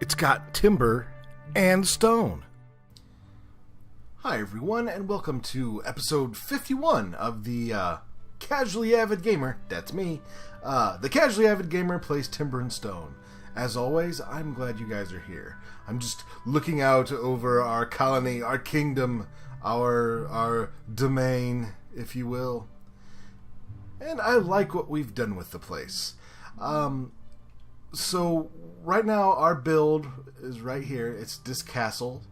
It's got timber and stone. Hi everyone, and welcome to episode 51 of the Casually Avid Gamer, that's me, the Casually Avid Gamer plays Timber and Stone. As always, I'm glad you guys are here. I'm just looking out over our colony, our kingdom, our domain, if you will. And I like what we've done with the place. So right now our build is right here. It's this castle,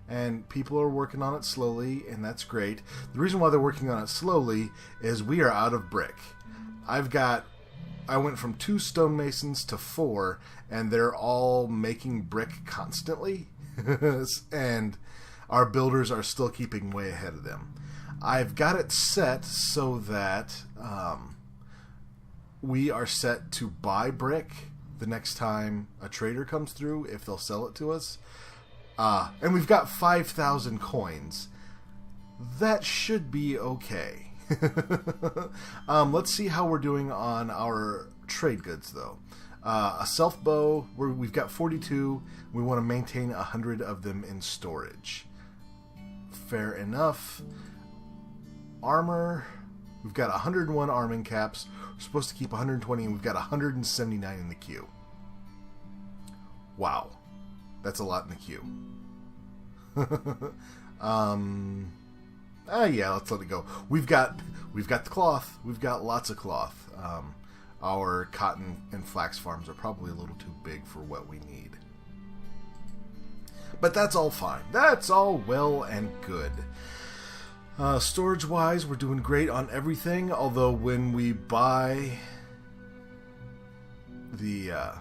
and people are working on it slowly, and that's great. The reason why they're working on it slowly is we are out of brick. I went from 2 stonemasons to 4, and they're all making brick constantly, and our builders are still keeping way ahead of them. I've got it set so that we are set to buy brick the next time a trader comes through, if they'll sell it to us. And we've got 5,000 coins. That should be okay. Let's see how we're doing on our trade goods, though. A self bow, we've got 42. We want to maintain 100 of them in storage. Fair enough. Armor, we've got 101 arming caps. We're supposed to keep 120, and we've got 179 in the queue. Wow. That's a lot in the queue. Yeah, let's let it go. We've got the cloth. We've got lots of cloth. Our cotton and flax farms are probably a little too big for what we need. But that's all fine. That's all well and good. Storage-wise, we're doing great on everything, although when we buy the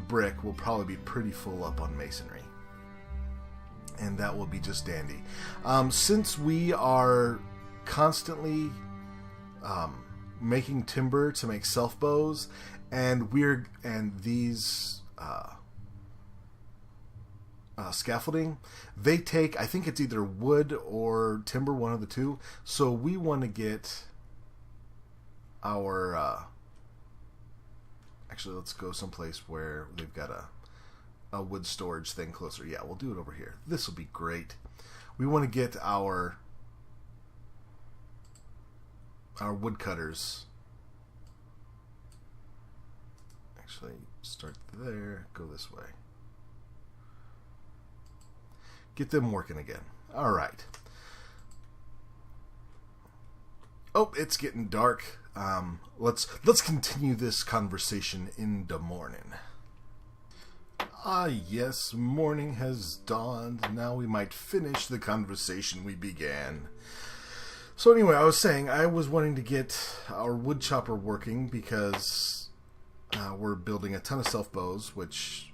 brick, we'll probably be pretty full up on masonry. And that will be just dandy. Since we are constantly making timber to make self bows, and these scaffolding, they take, I think it's either wood or timber, one of the two. So we want to get our actually, let's go someplace where they've got a wood storage thing closer. Yeah, we'll do it over here. This will be great. We want to get our woodcutters. Actually, start there, go this way. Get them working again. All right. Oh, it's getting dark. Let's continue this conversation in the morning. Ah, yes, morning has dawned. Now we might finish the conversation we began. So anyway, I was saying I was wanting to get our wood chopper working because we're building a ton of self bows, which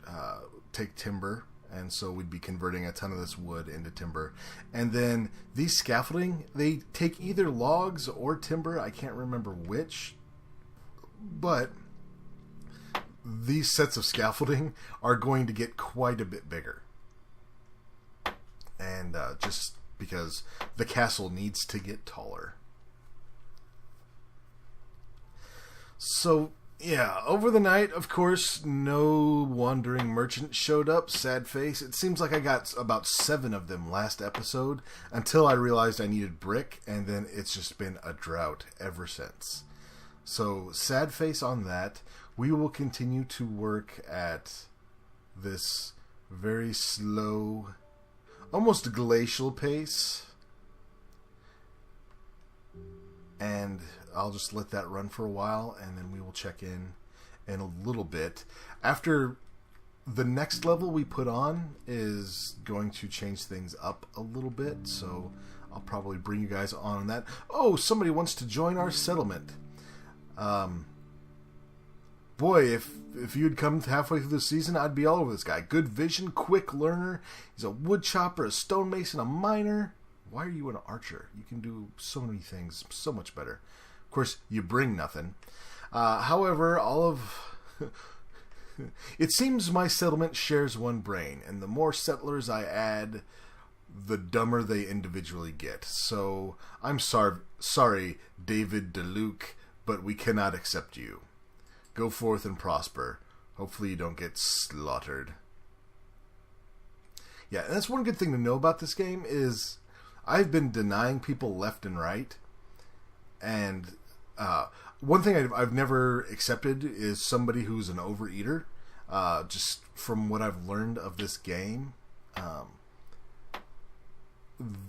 take timber. And so we'd be converting a ton of this wood into timber. And then these scaffolding, they take either logs or timber. I can't remember which. But these sets of scaffolding are going to get quite a bit bigger. And just because the castle needs to get taller. So yeah, over the night, of course, no wandering merchant showed up, sad face. It seems like I got about 7 of them last episode, until I realized I needed brick, and then it's just been a drought ever since. So, sad face on that. We will continue to work at this very slow, almost glacial pace. And I'll just let that run for a while, and then we will check in a little bit. After the next level we put on is going to change things up a little bit, so I'll probably bring you guys on that. Oh, somebody wants to join our settlement. Boy, if you'd come halfway through the season, I'd be all over this guy. Good vision, quick learner. He's a wood chopper, a stonemason, a miner. Why are you an archer? You can do so many things so much better. Of course, you bring nothing. However, it seems my settlement shares one brain, and the more settlers I add, the dumber they individually get. So, I'm sorry, David DeLuke, but we cannot accept you. Go forth and prosper. Hopefully you don't get slaughtered. Yeah, and that's one good thing to know about this game is I've been denying people left and right. And one thing I've never accepted is somebody who's an overeater. Just from what I've learned of this game,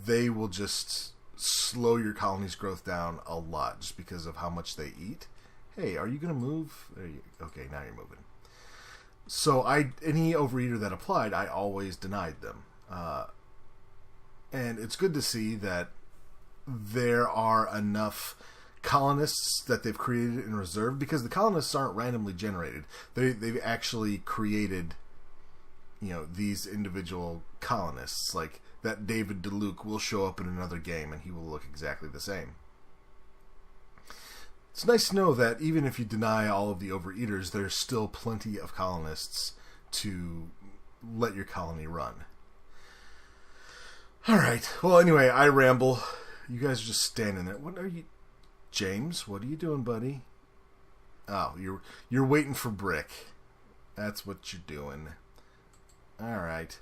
they will just slow your colony's growth down a lot just because of how much they eat. Hey, are you going to move? Okay, now you're moving. So any overeater that applied, I always denied them. And it's good to see that there are enough colonists that they've created in reserve, because the colonists aren't randomly generated. They've actually created, these individual colonists. Like that David DeLuke will show up in another game and he will look exactly the same. It's nice to know that even if you deny all of the overeaters, there's still plenty of colonists to let your colony run. Alright, well anyway, I ramble. You guys are just standing there. What are you... James, what are you doing, buddy? Oh, you're waiting for brick. That's what you're doing. Alright.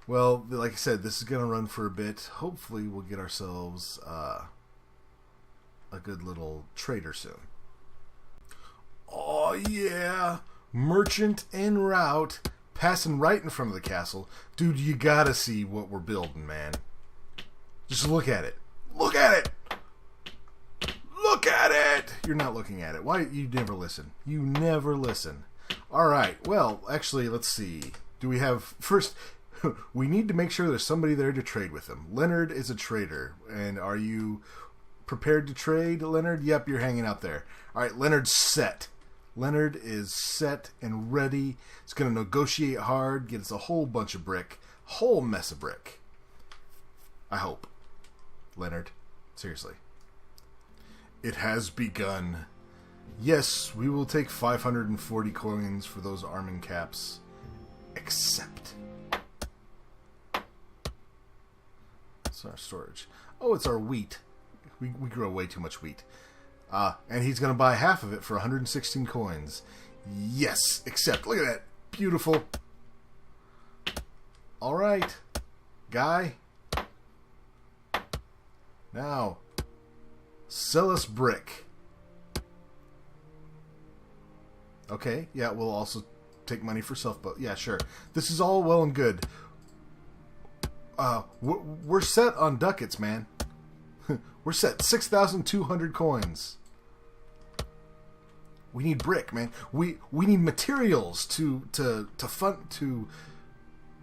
Well, like I said, this is going to run for a bit. Hopefully we'll get ourselves a good little trader soon. Oh, yeah. Merchant en route. Passing right in front of the castle. Dude, you gotta see what we're building, man. Just look at it. Look at it! Look at it! You're not looking at it. Why? You never listen. You never listen. Alright, well, actually, let's see. Do we have... First, we need to make sure there's somebody there to trade with him. Leonard is a trader. And are you prepared to trade, Leonard? Yep, you're hanging out there. Alright, Leonard's set. Leonard is set and ready. He's going to negotiate hard, get us a whole bunch of brick. Whole mess of brick. I hope. Leonard, seriously. It has begun. Yes, we will take 540 coins for those arming caps. Except. It's our storage. Oh, it's our wheat. We grow way too much wheat. And he's going to buy half of it for 116 coins. Yes, except, look at that. Beautiful. Alright. Guy. Now, sell us brick. Okay, yeah, we'll also take money for self-boat. Yeah, sure. This is all well and good. We're set on ducats, man. We're set 6,200 coins. We need brick, man. We need materials to fund, to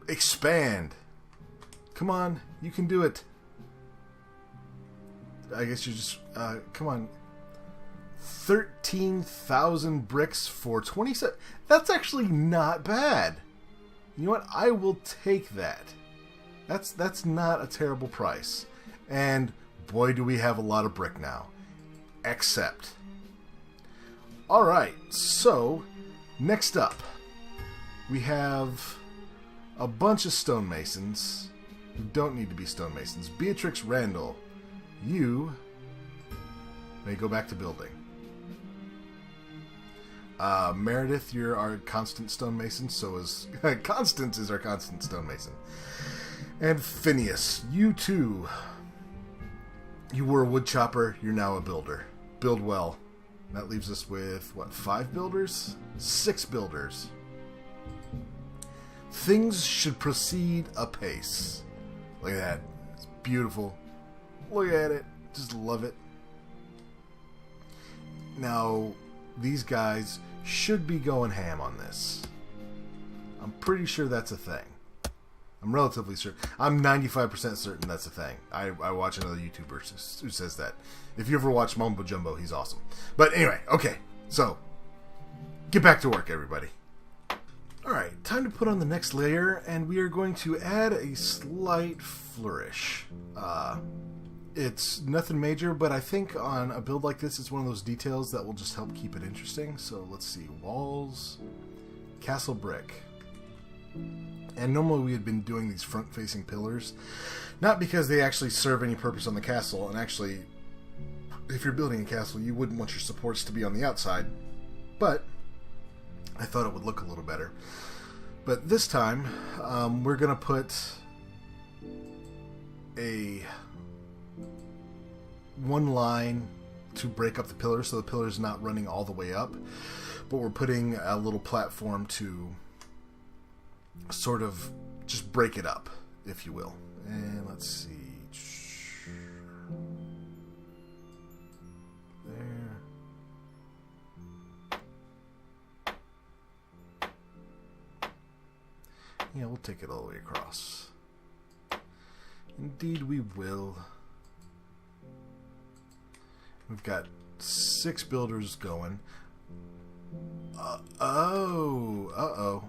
expand. Come on, you can do it. I guess you just come on. 13,000 bricks for 27. That's actually not bad. You know what? I will take that. That's not a terrible price. And boy, do we have a lot of brick now. Except. Alright, so next up we have a bunch of stonemasons who don't need to be stonemasons. Beatrix Randall, you may go back to building. Meredith, you're our constant stonemason, so is Constance is our constant stonemason. And Phineas, you too. You were a woodchopper, you're now a builder. Build well. That leaves us with, what, 5 builders? 6 builders. Things should proceed apace. Look at that. It's beautiful. Look at it. Just love it. Now, these guys should be going ham on this. I'm pretty sure that's a thing. I'm relatively certain. I'm 95% certain that's a thing. I watch another YouTuber who says that. If you ever watch Mumbo Jumbo, he's awesome. But anyway, okay. So, get back to work, everybody. Alright, time to put on the next layer, and we are going to add a slight flourish. It's nothing major, but I think on a build like this, it's one of those details that will just help keep it interesting. So let's see. Walls. Castle brick. And normally we had been doing these front-facing pillars, not because they actually serve any purpose on the castle, and actually, if you're building a castle, you wouldn't want your supports to be on the outside, but I thought it would look a little better. But this time, we're going to put a one line to break up the pillars, so the pillar's not running all the way up, but we're putting a little platform to sort of just break it up, if you will. And let's see. There. Yeah, we'll take it all the way across. Indeed we will. We've got 6 builders going. Uh-oh.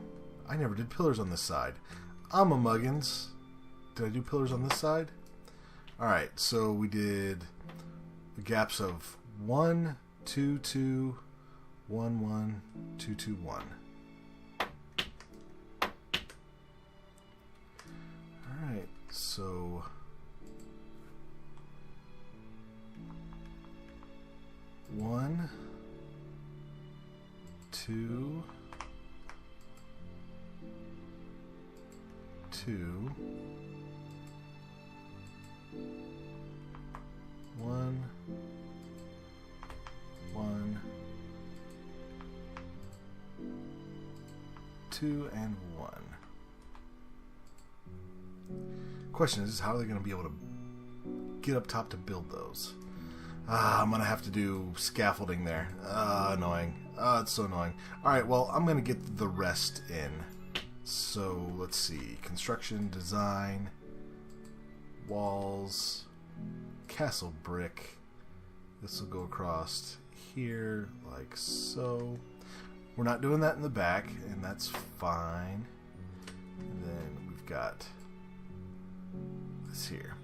I never did pillars on this side. I'm a muggins. Did I do pillars on this side? Alright, so we did the gaps of 1, 2, 2, 1, 1, 2, 2, 1. Alright, so... One, two, two, one, two, and 1. Question is, how are they going to be able to get up top to build those? I'm going to have to do scaffolding there. Annoying. It's so annoying. Alright, well, I'm going to get the rest in. So, let's see. Construction, design, walls, castle brick. This will go across here, like so. We're not doing that in the back, and that's fine. And then we've got this here.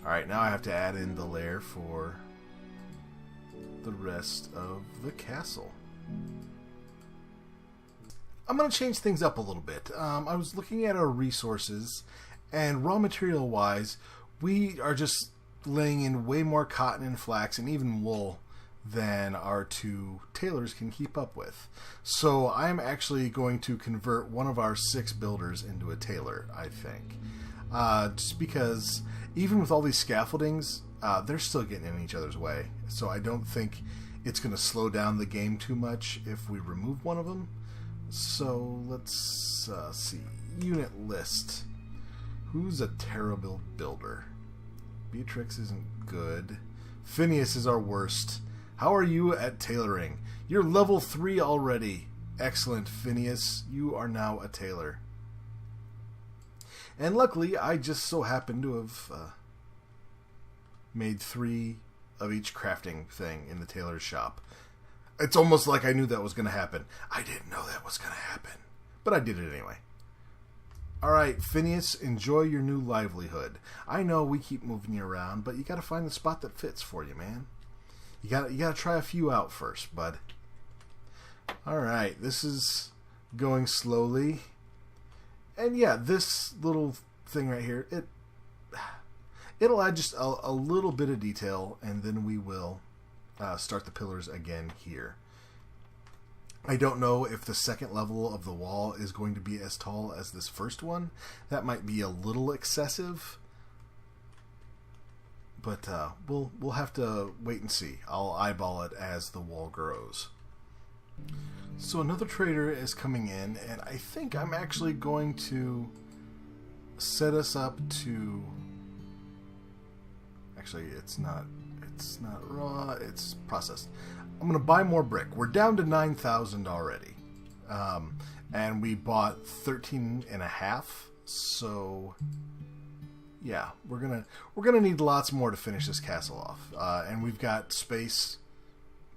Alright, now I have to add in the layer for the rest of the castle. I'm going to change things up a little bit. I was looking at our resources, and raw material wise, we are just laying in way more cotton and flax and even wool than our 2 tailors can keep up with. So I'm actually going to convert one of our 6 builders into a tailor, I think. Just because even with all these scaffoldings, they're still getting in each other's way. So I don't think it's going to slow down the game too much if we remove one of them. So let's see. Unit list. Who's a terrible builder? Beatrix isn't good. Phineas is our worst. How are you at tailoring? You're level 3 already. Excellent, Phineas. You are now a tailor. And luckily, I just so happen to have made 3 of each crafting thing in the tailor's shop. It's almost like I knew that was going to happen. I didn't know that was going to happen, but I did it anyway. Alright, Phineas, enjoy your new livelihood. I know we keep moving you around, but you got to find the spot that fits for you, man. You got to try a few out first, bud. Alright, this is going slowly. And yeah, this little thing right here, it'll add just a little bit of detail, and then we will start the pillars again here. I don't know if the second level of the wall is going to be as tall as this first one. That might be a little excessive, but we'll have to wait and see. I'll eyeball it as the wall grows. So another trader is coming in, and I think I'm actually going to set us up to... Actually, it's not raw, it's processed. I'm going to buy more brick. We're down to 9,000 already. And we bought 13.5, so yeah, we're gonna need lots more to finish this castle off. And we've got space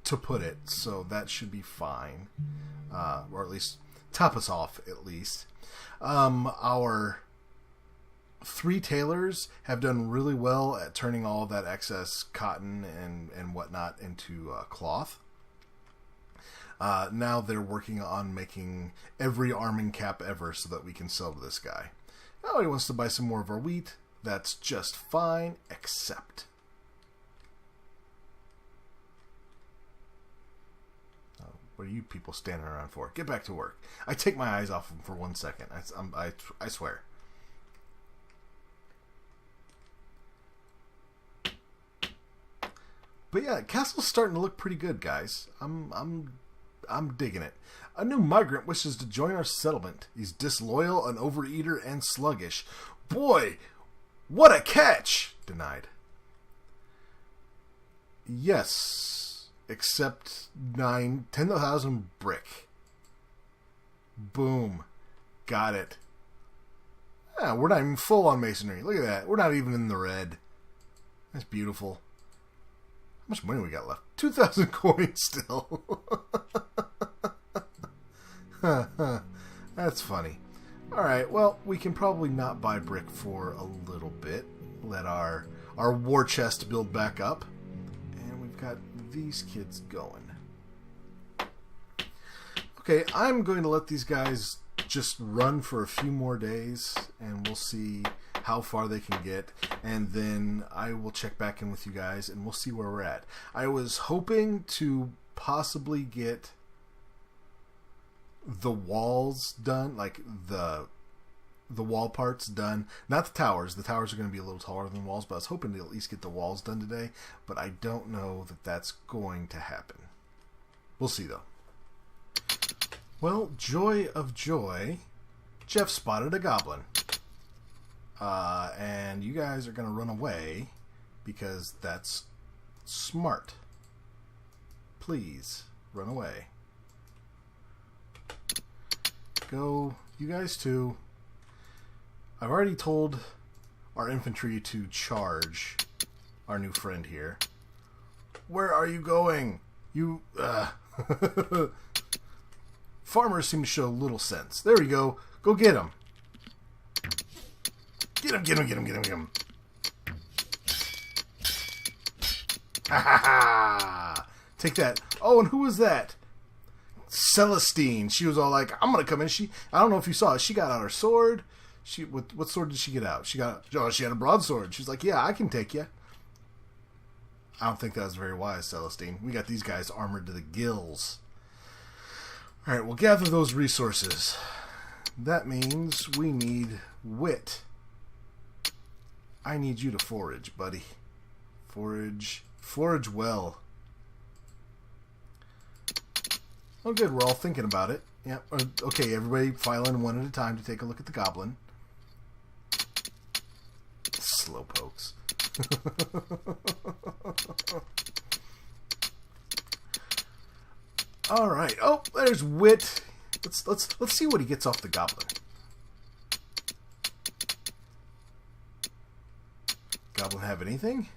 to put it, so that should be fine. Or at least top us off, at least. Our 3 tailors have done really well at turning all of that excess cotton and whatnot into cloth. Now they're working on making every arming cap ever so that we can sell to this guy. Oh, he wants to buy some more of our wheat. That's just fine, except... What are you people standing around for? Get back to work. I take my eyes off him for 1 second. I swear. But yeah, castle's starting to look pretty good, guys. I'm digging it. A new migrant wishes to join our settlement. He's disloyal, an overeater, and sluggish. Boy, what a catch! Denied. Yes, except 10,000 brick. Boom. Got it. Yeah, we're not even full on masonry. Look at that. We're not even in the red. That's beautiful. How much money we got left? 2,000 coins still. That's funny. Alright, well, we can probably not buy brick for a little bit. Let our war chest build back up. And we've got these kids going. Okay, I'm going to let these guys just run for a few more days, and we'll see how far they can get, and then I will check back in with you guys, and we'll see where we're at. I was hoping to possibly get the walls done, like the wall parts done. Not the towers. The towers are going to be a little taller than the walls, but I was hoping to at least get the walls done today, but I don't know that that's going to happen. We'll see, though. Well, joy of joy, Jeff spotted a goblin. And you guys are going to run away because that's smart. Please, run away. Go, you guys too. I've already told our infantry to charge our new friend here. Where are you going? You, Farmers seem to show little sense. There we go. Go get him. Get him, get him, get him, get him, get him. Ha ha ha! Take that. Oh, and who was that? Celestine. She was all like, I'm going to come in. I don't know if you saw it. She got out her sword. What sword did she get out? She had a broadsword. She's like, yeah, I can take you. I don't think that was very wise, Celestine. We got these guys armored to the gills. Alright, we'll gather those resources. That means we need wit. I need you to forage, buddy. Forage well. Oh good, we're all thinking about it. Yeah. Okay, everybody file in one at a time to take a look at the goblin. Slowpokes. All right. Oh, there's wit. Let's see what he gets off the goblin. Goblin have anything?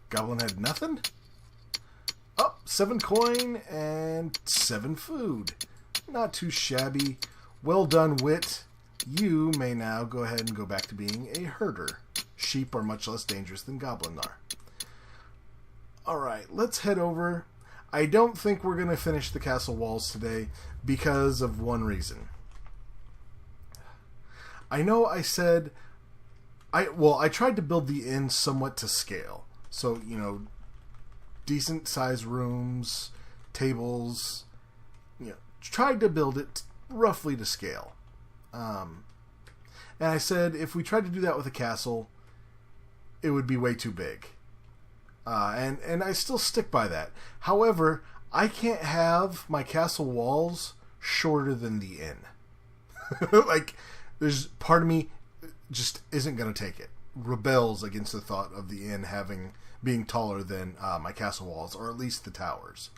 Goblin had nothing? Oh, 7 coin and 7 food. Not too shabby. Well done, wit. You may now go ahead and go back to being a herder. Sheep are much less dangerous than goblins are. Alright, let's head over. I don't think we're going to finish the castle walls today because of one reason. I know I said... I tried to build the inn somewhat to scale. So, you know, decent sized rooms, tables, you know, tried to build it roughly to scale. And I said if we tried to do that with a castle, it would be way too big. And I still stick by that. However, I can't have my castle walls shorter than the inn. Like, there's part of me just isn't going to take it. Rebels against the thought of the inn being taller than my castle walls, or at least the towers.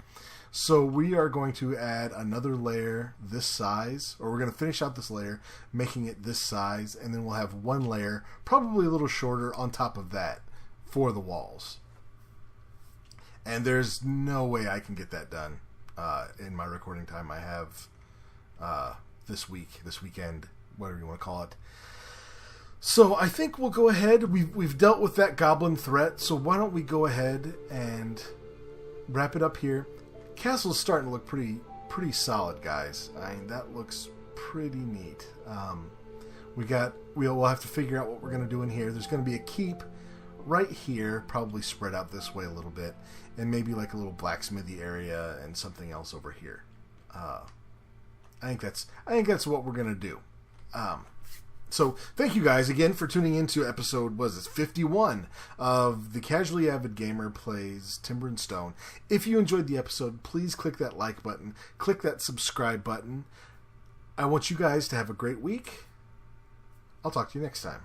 So we are going to add another layer this size, or we're going to finish out this layer, making it this size, and then we'll have one layer, probably a little shorter, on top of that for the walls. And there's no way I can get that done in my recording time I have this weekend, whatever you want to call it. So I think we'll go ahead. We've dealt with that goblin threat, so why don't we go ahead and wrap it up here. Castle's starting to look pretty solid, guys. I mean, that looks pretty neat. We'll have to figure out what we're going to do in here. There's going to be a keep right here, probably spread out this way a little bit, and maybe like a little blacksmithy area and something else over here. I think that's what we're going to do. So thank you guys again for tuning into episode, 51 of The Casually Avid Gamer Plays Timber and Stone. If you enjoyed the episode, please click that like button, click that subscribe button. I want you guys to have a great week. I'll talk to you next time.